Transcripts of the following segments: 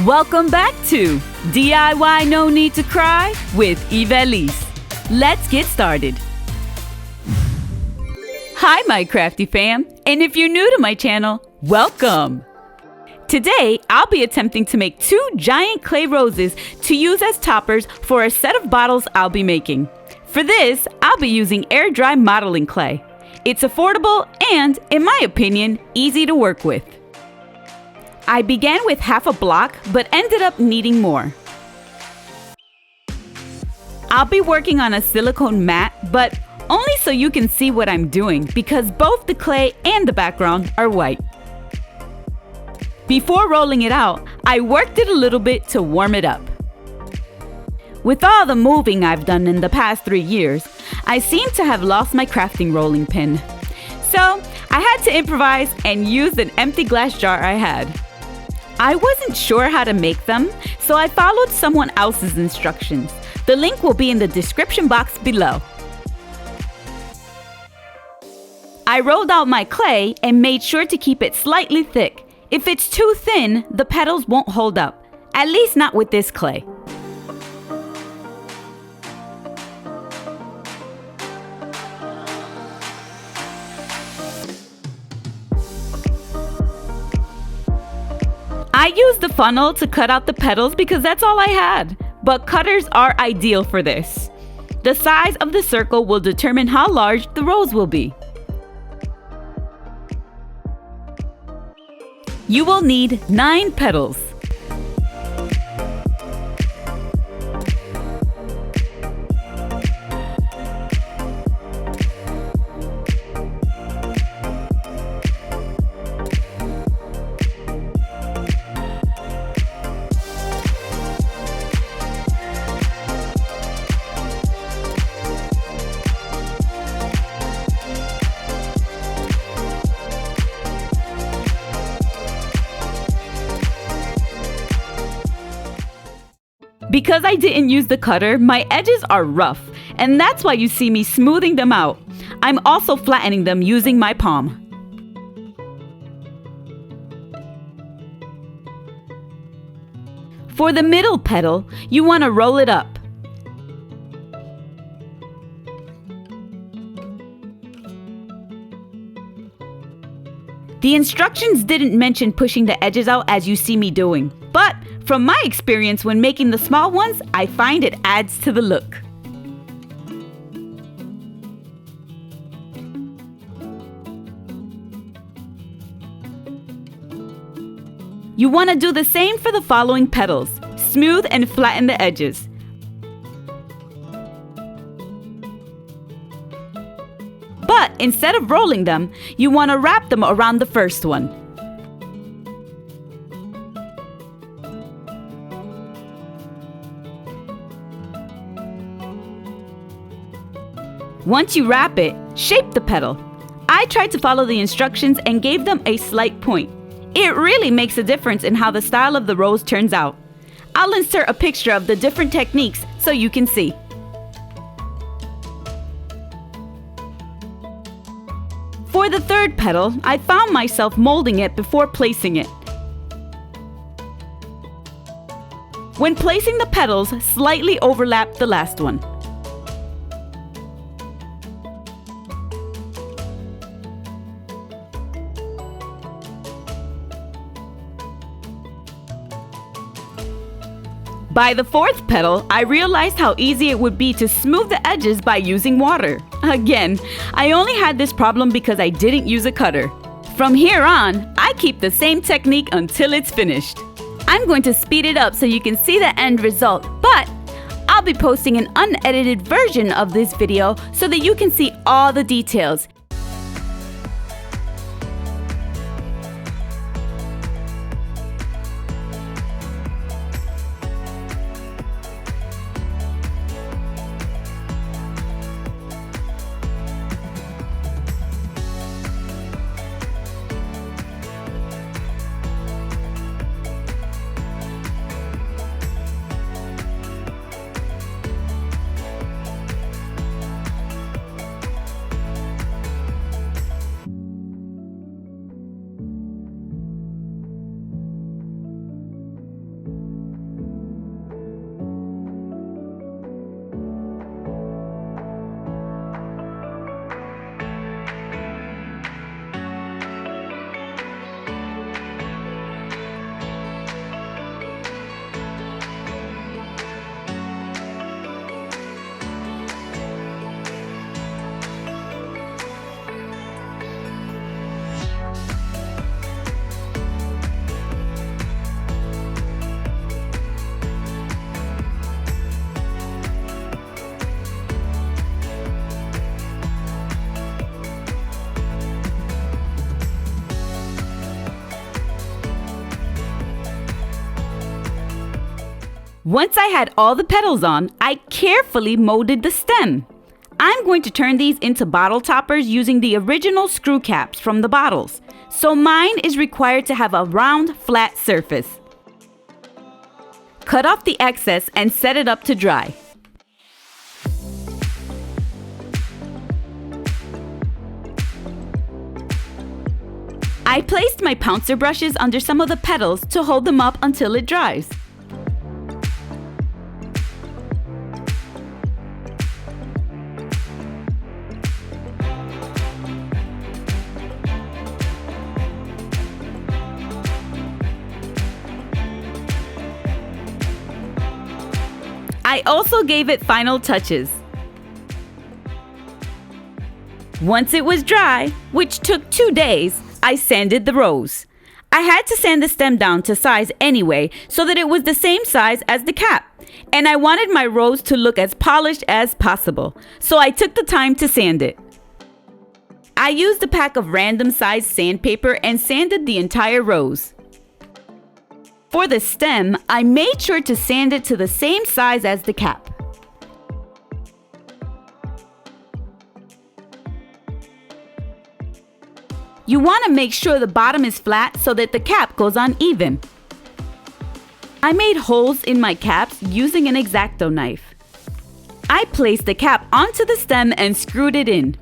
Welcome back to DIY No Need to Cry with Ivelisse. Let's get started. Hi, my crafty fam, and if you're new to my channel, welcome. Today, I'll be attempting to make 2 giant clay roses to use as toppers for a set of bottles I'll be making. For this, I'll be using air dry modeling clay. It's affordable and, in my opinion, easy to work with. I began with half a block, but ended up needing more. I'll be working on a silicone mat, but only so you can see what I'm doing because both the clay and the background are white. Before rolling it out, I worked it a little bit to warm it up. With all the moving I've done in the past 3 years, I seem to have lost my crafting rolling pin. So I had to improvise and use an empty glass jar I had. I wasn't sure how to make them, so I followed someone else's instructions. The link will be in the description box below. I rolled out my clay and made sure to keep it slightly thick. If it's too thin, the petals won't hold up, at least not with this clay. I used the funnel to cut out the petals because that's all I had, but cutters are ideal for this. The size of the circle will determine how large the rose will be. You will need 9 petals. Because I didn't use the cutter, my edges are rough, and that's why you see me smoothing them out. I'm also flattening them using my palm. For the middle petal, you want to roll it up. The instructions didn't mention pushing the edges out as you see me doing, but from my experience when making the small ones, I find it adds to the look. You want to do the same for the following petals. Smooth and flatten the edges. But instead of rolling them, you want to wrap them around the first one. Once you wrap it, shape the petal. I tried to follow the instructions and gave them a slight point. It really makes a difference in how the style of the rose turns out. I'll insert a picture of the different techniques so you can see. For the third petal, I found myself molding it before placing it. When placing the petals, slightly overlap the last one. By the fourth petal, I realized how easy it would be to smooth the edges by using water. Again, I only had this problem because I didn't use a cutter. From here on, I keep the same technique until it's finished. I'm going to speed it up so you can see the end result, but I'll be posting an unedited version of this video so that you can see all the details. Once I had all the petals on, I carefully molded the stem. I'm going to turn these into bottle toppers using the original screw caps from the bottles. So mine is required to have a round, flat surface. Cut off the excess and set it up to dry. I placed my pouncer brushes under some of the petals to hold them up until it dries. I also gave it final touches. Once it was dry, which took 2 days, I sanded the rose. I had to sand the stem down to size anyway, so that it was the same size as the cap. And I wanted my rose to look as polished as possible, so I took the time to sand it. I used a pack of random sized sandpaper and sanded the entire rose. For the stem, I made sure to sand it to the same size as the cap. You want to make sure the bottom is flat so that the cap goes on even. I made holes in my caps using an X-Acto knife. I placed the cap onto the stem and screwed it in.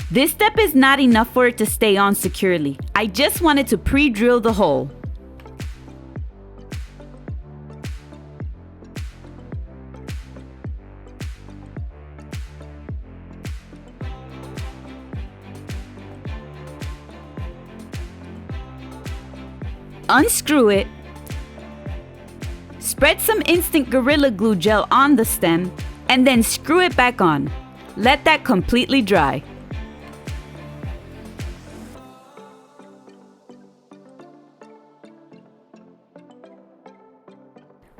This step is not enough for it to stay on securely. I just wanted to pre-drill the hole. Unscrew it. Spread some instant Gorilla Glue gel on the stem and then screw it back on. Let that completely dry.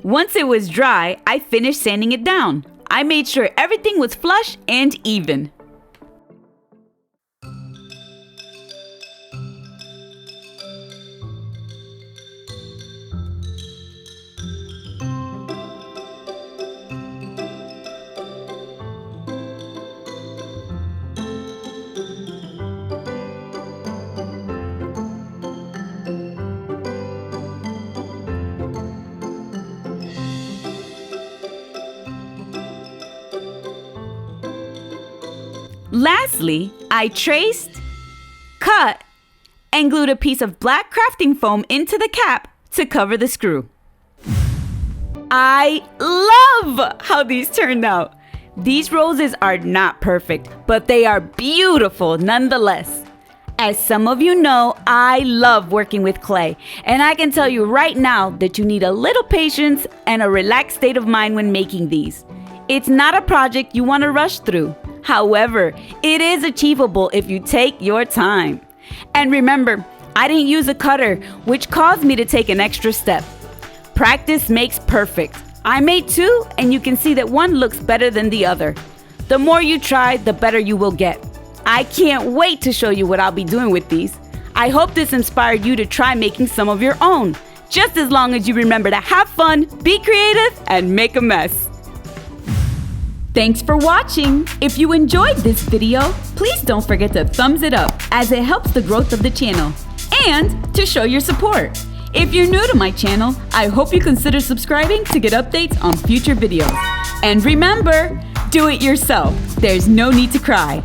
Once it was dry, I finished sanding it down. I made sure everything was flush and even. Lastly, I traced, cut, and glued a piece of black crafting foam into the cap to cover the screw. I love how these turned out. These roses are not perfect, but they are beautiful nonetheless. As some of you know, I love working with clay, and I can tell you right now that you need a little patience and a relaxed state of mind when making these. It's not a project you want to rush through. However, it is achievable if you take your time. And remember, I didn't use a cutter, which caused me to take an extra step. Practice makes perfect. I made 2, and you can see that one looks better than the other. The more you try, the better you will get. I can't wait to show you what I'll be doing with these. I hope this inspired you to try making some of your own, just as long as you remember to have fun, be creative, and make a mess. Thanks for watching! If you enjoyed this video, please don't forget to thumbs it up as it helps the growth of the channel and to show your support. If you're new to my channel, I hope you consider subscribing to get updates on future videos. And remember, do it yourself. There's no need to cry.